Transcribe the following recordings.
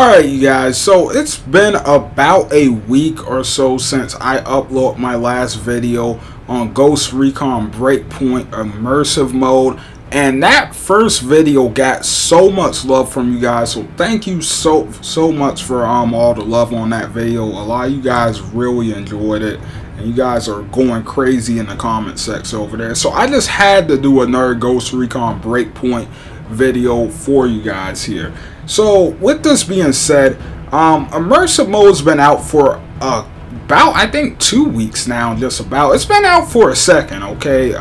Alright you guys, so it's been about a week or so since I uploaded my last video on Ghost Recon Breakpoint Immersive mode, and that first video got so much love from you guys, so thank you so much for all the love on that video. A lot of you guys really enjoyed it, and you guys are going crazy in the comment section over there, so I just had to do another Ghost Recon Breakpoint video for you guys here. So with this being said, immersive mode's been out for about I think 2 weeks now. Just about. It's been out for a second, okay.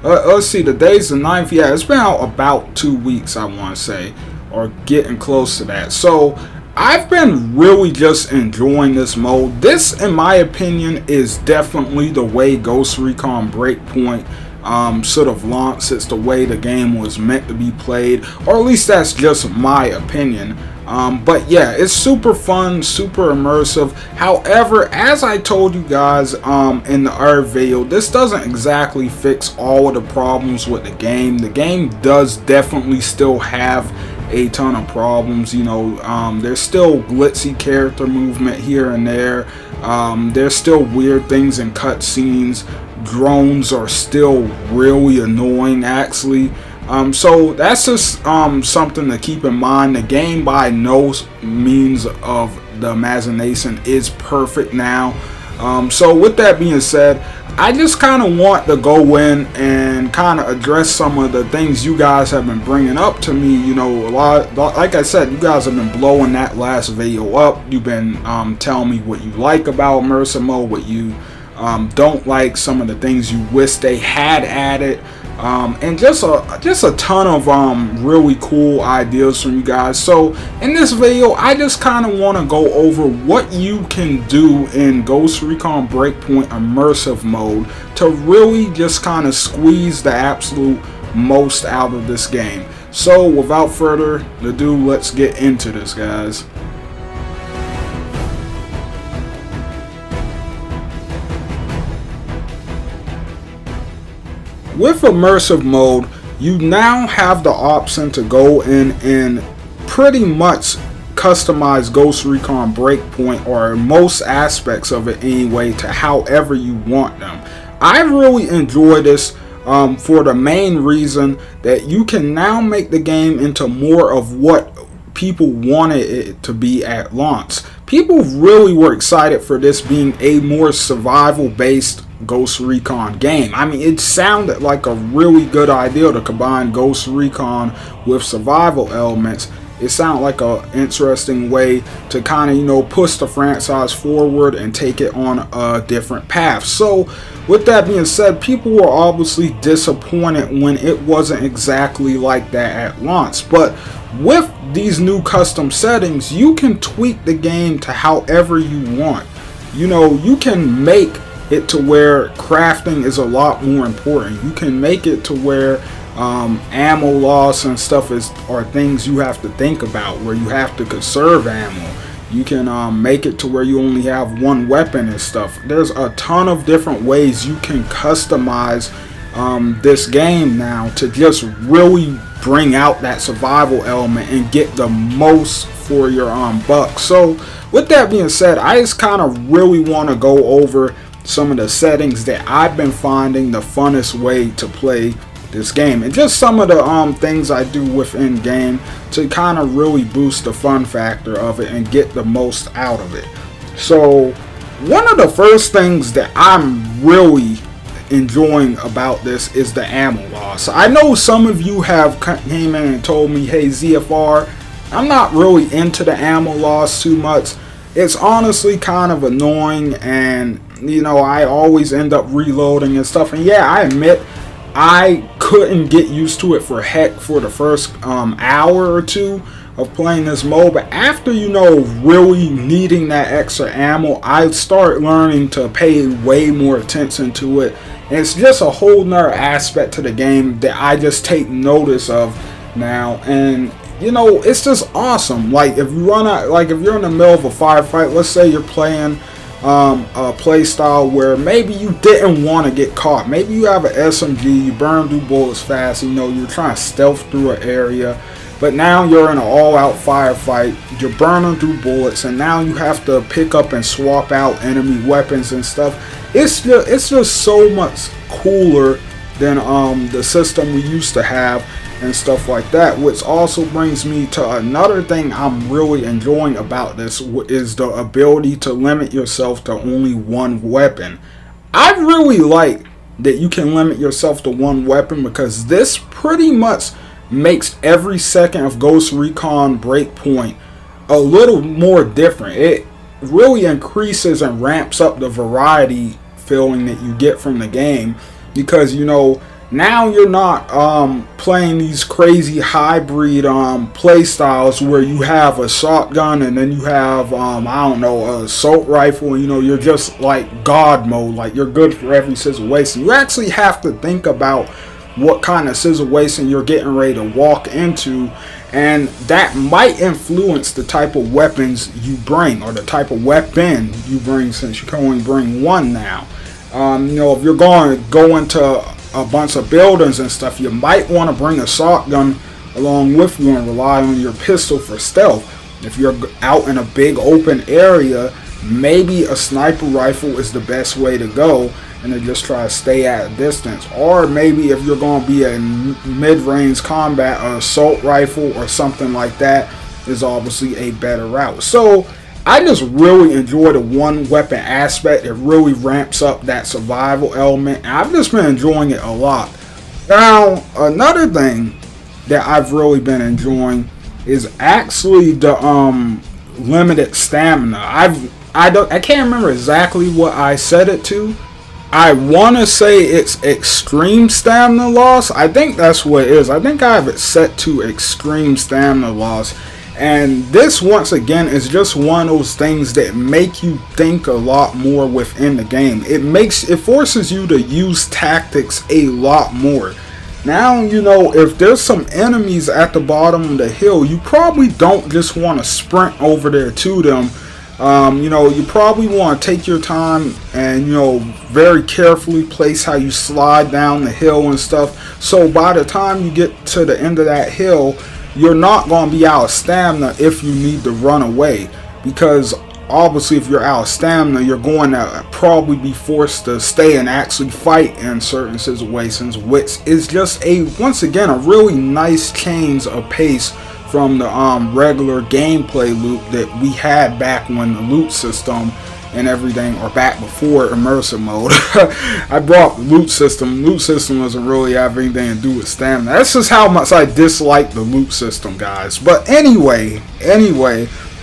Let's see, the day's the 9th. Yeah, it's been out about 2 weeks, I want to say, or getting close to that. So I've been really just enjoying this mode. This, in my opinion, is definitely the way Ghost Recon Breakpoint sort of launched. It's the way the game was meant to be played, or at least that's just my opinion. But yeah, it's super fun, super immersive. However, as I told you guys in the other video, this doesn't exactly fix all of the problems with the game. The game does definitely still have a ton of problems. You know, there's still glitzy character movement here and there. There's still weird things in cutscenes. Drones are still really annoying, actually. So that's just something to keep in mind. The game by no means of the imagination is perfect now. So with that being said, I just kind of want to go in and kind of address some of the things you guys have been bringing up to me. You know, a lot, like I said, you guys have been blowing that last video up. You've been telling me what you like about immersive mode, what you don't like, some of the things you wish they had added, and just a ton of really cool ideas from you guys. So in this video, I just kind of want to go over what you can do in Ghost Recon Breakpoint Immersive mode to really just kind of squeeze the absolute most out of this game. So without further ado, let's get into this, guys. With immersive mode, you now have the option to go in and pretty much customize Ghost Recon Breakpoint, or most aspects of it anyway, to however you want them. I really enjoy this for the main reason that you can now make the game into more of what people wanted it to be at launch. People really were excited for this being a more survival based Ghost Recon game. I mean, it sounded like a really good idea to combine Ghost Recon with survival elements. It sounded like an interesting way to kind of, you know, push the franchise forward and take it on a different path. So with that being said, people were obviously disappointed when it wasn't exactly like that at launch. But with these new custom settings, you can tweak the game to however you want. You know, you can make it to where crafting is a lot more important. You can make it to where ammo loss and stuff are things you have to think about, where you have to conserve ammo. You can make it to where you only have one weapon and stuff. There's a ton of different ways you can customize this game now to just really bring out that survival element and get the most for your buck. So with that being said, I just kind of really want to go over some of the settings that I've been finding the funnest way to play this game, and just some of the things I do within game to kind of really boost the fun factor of it and get the most out of it. So one of the first things that I'm really enjoying about this is the ammo loss. I know some of you have came in and told me, hey ZFR, I'm not really into the ammo loss too much. It's honestly kind of annoying, and you know, I always end up reloading and stuff. And yeah, I admit I couldn't get used to it for the first hour or two of playing this mode, but after, you know, really needing that extra ammo, I start learning to pay way more attention to it, and it's just a whole nother aspect to the game that I just take notice of now. And you know, it's just awesome. Like if you run out, like if you're in the middle of a firefight, let's say you're playing a play style where maybe you didn't want to get caught. Maybe you have an SMG, you burn through bullets fast, you know, you're trying to stealth through an area, But now you're in an all-out firefight, you're burning through bullets, and now you have to pick up and swap out enemy weapons and stuff. It's just so much cooler than the system we used to have and stuff like that. Which also brings me to another thing I'm really enjoying about this, is the ability to limit yourself to only one weapon. I really like that you can limit yourself to one weapon, because this pretty much makes every second of Ghost Recon Breakpoint a little more different. It really increases and ramps up the variety feeling that you get from the game, because you know, now you're not playing these crazy hybrid play styles where you have a shotgun and then you have I don't know, an assault rifle, and you know, you're just like God mode, like you're good for every situation. You actually have to think about what kind of situation you're getting ready to walk into, and that might influence the type of weapons you bring, or the type of weapon you bring, since you can only bring one now. You know, if you're going to go into a bunch of buildings and stuff, you might want to bring a shotgun along with you and rely on your pistol for stealth. If you're out in a big open area, maybe a sniper rifle is the best way to go, and then just try to stay at a distance. Or maybe if you're going to be in mid-range combat, an assault rifle or something like that is obviously a better route. So I just really enjoy the one weapon aspect. It really ramps up that survival element, and I've just been enjoying it a lot. Now, another thing that I've really been enjoying is actually the limited stamina. I can't remember exactly what I set it to. I want to say it's extreme stamina loss. I think that's what it is. I think I have it set to extreme stamina loss. And this, once again, is just one of those things that make you think a lot more within the game. It forces you to use tactics a lot more. Now, you know, if there's some enemies at the bottom of the hill, you probably don't just want to sprint over there to them. You know, you probably want to take your time and, you know, very carefully place how you slide down the hill and stuff. So by the time you get to the end of that hill, you're not going to be out of stamina if you need to run away, because obviously if you're out of stamina, you're going to probably be forced to stay and actually fight in certain situations, which is just once again a really nice change of pace from the regular gameplay loop that we had back when the loot system and everything, or back before immersive mode. I brought loot system. Loot system doesn't really have anything to do with stamina. That's just how much I dislike the loot system, guys. But anyway,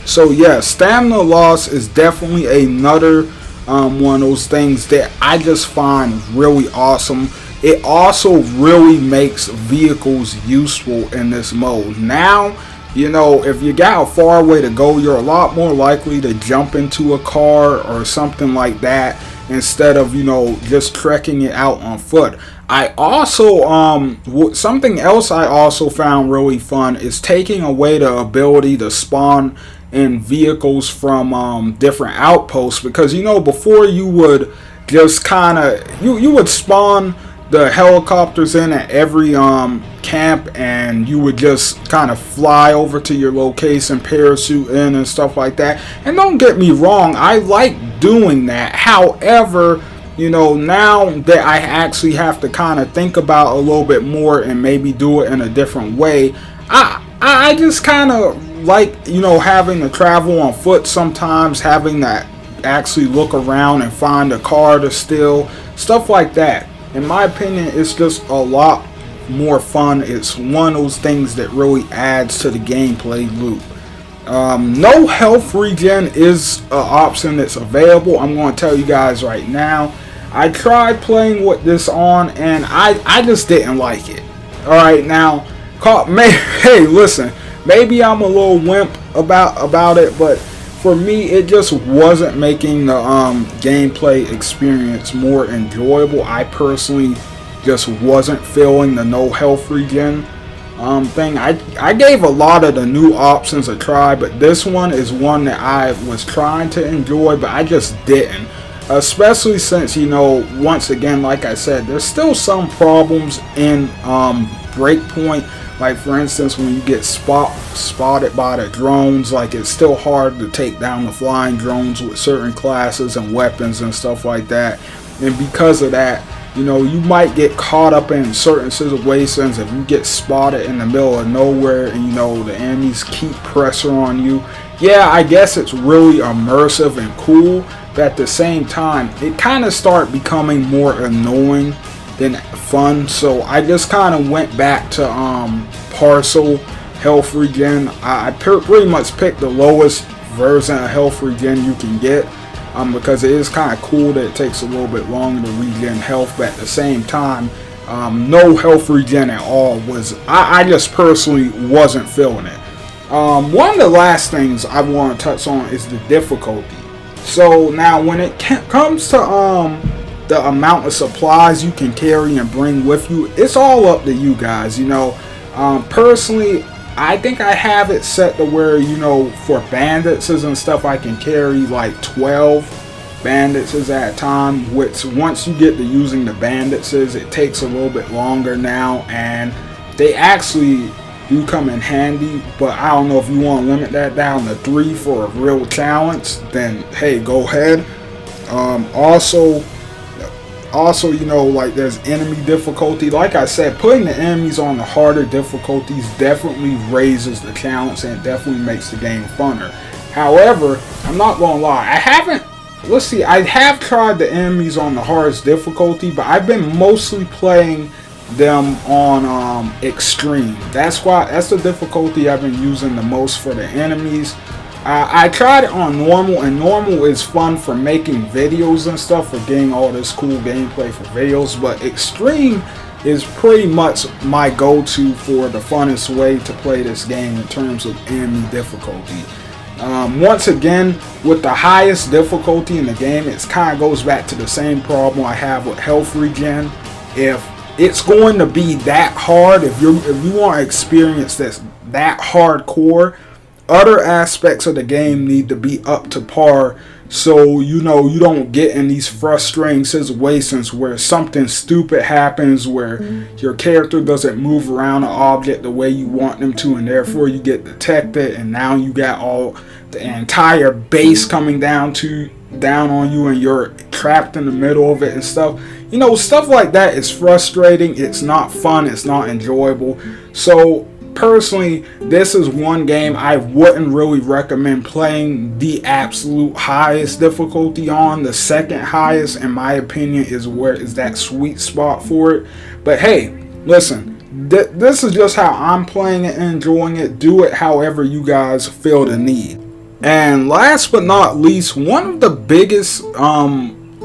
so yeah, stamina loss is definitely another one of those things that I just find really awesome. It also really makes vehicles useful in this mode. Now, you know, if you got a far way to go, you're a lot more likely to jump into a car or something like that instead of, you know, just trekking it out on foot. I also, something else I also found really fun is taking away the ability to spawn in vehicles from different outposts, because, you know, before you would just kind of, you would spawn the helicopters in at every camp, and you would just kind of fly over to your location, parachute in and stuff like that. And don't get me wrong, I like doing that. However, you know, now that I actually have to kind of think about a little bit more and maybe do it in a different way, I just kind of like, you know, having to travel on foot sometimes, having to actually look around and find a car to steal, stuff like that. In my opinion, it's just a lot more fun. It's one of those things that really adds to the gameplay loop. No health regen is an option that's available. I'm going to tell you guys right now. I tried playing with this on, and I just didn't like it. Alright, now, hey, listen, maybe I'm a little wimp about it, but for me, it just wasn't making the gameplay experience more enjoyable. I personally just wasn't feeling the no health regen thing. I gave a lot of the new options a try, but this one is one that I was trying to enjoy, but I just didn't. Especially since, you know, once again, like I said, there's still some problems in Breakpoint Like for instance, when you get spotted by the drones, like it's still hard to take down the flying drones with certain classes and weapons and stuff like that. And because of that, you know, you might get caught up in certain situations if you get spotted in the middle of nowhere and, you know, the enemies keep pressure on you. Yeah, I guess it's really immersive and cool, but at the same time, it kind of started becoming more annoying than fun. So I just kind of went back to partial Health Regen. I pretty much picked the lowest version of Health Regen you can get, because it is kind of cool that it takes a little bit longer to regen health, but at the same time, no health regen at all was, I just personally wasn't feeling it. One of the last things I want to touch on is the difficulty. So now when it comes to the amount of supplies you can carry and bring with you, it's all up to you guys. You know, personally, I think I have it set to where, you know, for bandits and stuff, I can carry like 12 bandits at a time, which once you get to using the bandits, it takes a little bit longer now, and they actually do come in handy. But I don't know if you want to limit that down to 3 for a real challenge, then hey, go ahead. Also, you know, like there's enemy difficulty. Like I said, putting the enemies on the harder difficulties definitely raises the challenge and definitely makes the game funner. However, I'm not gonna lie, I have tried the enemies on the hardest difficulty, but I've been mostly playing them on extreme. That's the difficulty I've been using the most for the enemies. I tried it on normal, and normal is fun for making videos and stuff, for getting all this cool gameplay for videos, but extreme is pretty much my go-to for the funnest way to play this game in terms of enemy difficulty. Once again, with the highest difficulty in the game, it kind of goes back to the same problem I have with Health Regen. If it's going to be that hard, if you want to experience this that hardcore, other aspects of the game need to be up to par, so you know you don't get in these frustrating situations where something stupid happens, where your character doesn't move around an object the way you want them to, and therefore you get detected, and now you got all the entire base coming down on you, and you're trapped in the middle of it and stuff. You know, stuff like that is frustrating. It's not fun. It's not enjoyable. So personally, this is one game I wouldn't really recommend playing the absolute highest difficulty on. The second highest, in my opinion, is that sweet spot for it. But hey, listen, this is just how I'm playing it and enjoying it. Do it however you guys feel the need. And last but not least, one of the biggest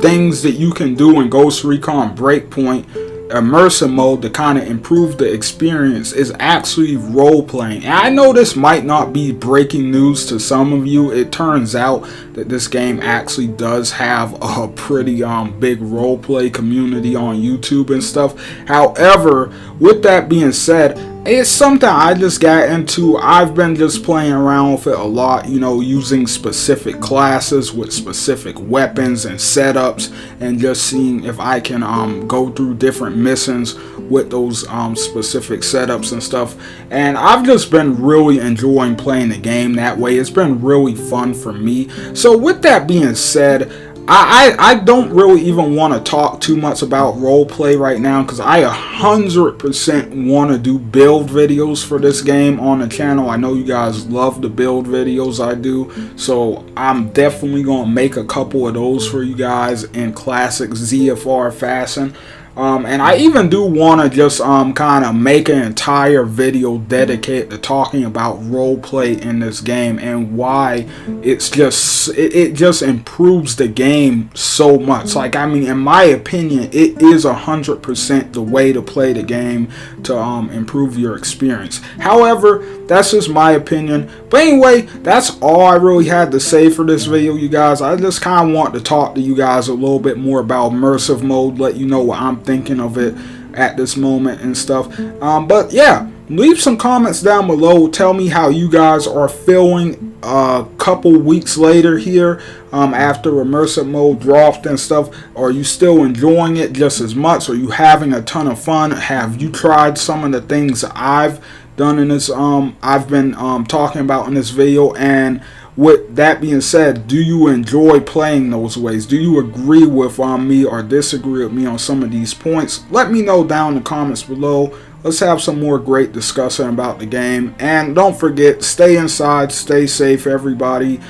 things that you can do in Ghost Recon Breakpoint Immersive mode to kind of improve the experience is actually role playing. And I know this might not be breaking news to some of you. It turns out that this game actually does have a pretty big role play community on YouTube and stuff. However, with that being said, it's something I just got into. I've been just playing around with it a lot, you know, using specific classes with specific weapons and setups, and just seeing if I can go through different missions with those specific setups and stuff. And I've just been really enjoying playing the game that way. It's been really fun for me. So with that being said, I don't really even want to talk too much about roleplay right now, because I 100% want to do build videos for this game on the channel. I know you guys love the build videos I do, so I'm definitely going to make a couple of those for you guys in classic ZFR fashion. And I even do want to just kind of make an entire video dedicated to talking about roleplay in this game and why it's just it just improves the game so much. Like, I mean, in my opinion, it is 100% the way to play the game to improve your experience. However, that's just my opinion. But anyway, that's all I really had to say for this video, you guys. I just kind of want to talk to you guys a little bit more about immersive mode, let you know what I'm thinking of it at this moment and stuff. But yeah, leave some comments down below. Tell me how you guys are feeling a couple weeks later here, after immersive mode dropped and stuff. Are you still enjoying it just as much? Are you having a ton of fun? Have you tried some of the things I've done in this I've been talking about in this video. And with that being said, do you enjoy playing those ways? Do you agree with me or disagree with me on some of these points? Let me know down in the comments below. Let's have some more great discussion about the game. And don't forget, stay inside, stay safe, everybody.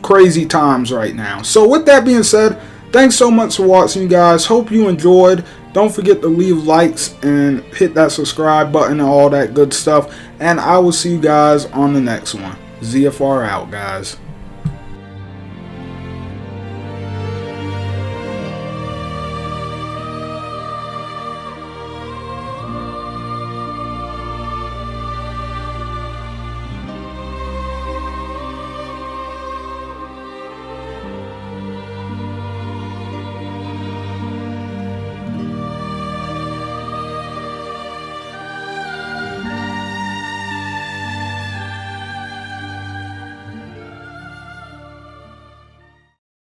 Crazy times right now. So with that being said, thanks so much for watching, you guys. Hope you enjoyed. Don't forget to leave likes and hit that subscribe button and all that good stuff. And I will see you guys on the next one. ZFR out, guys.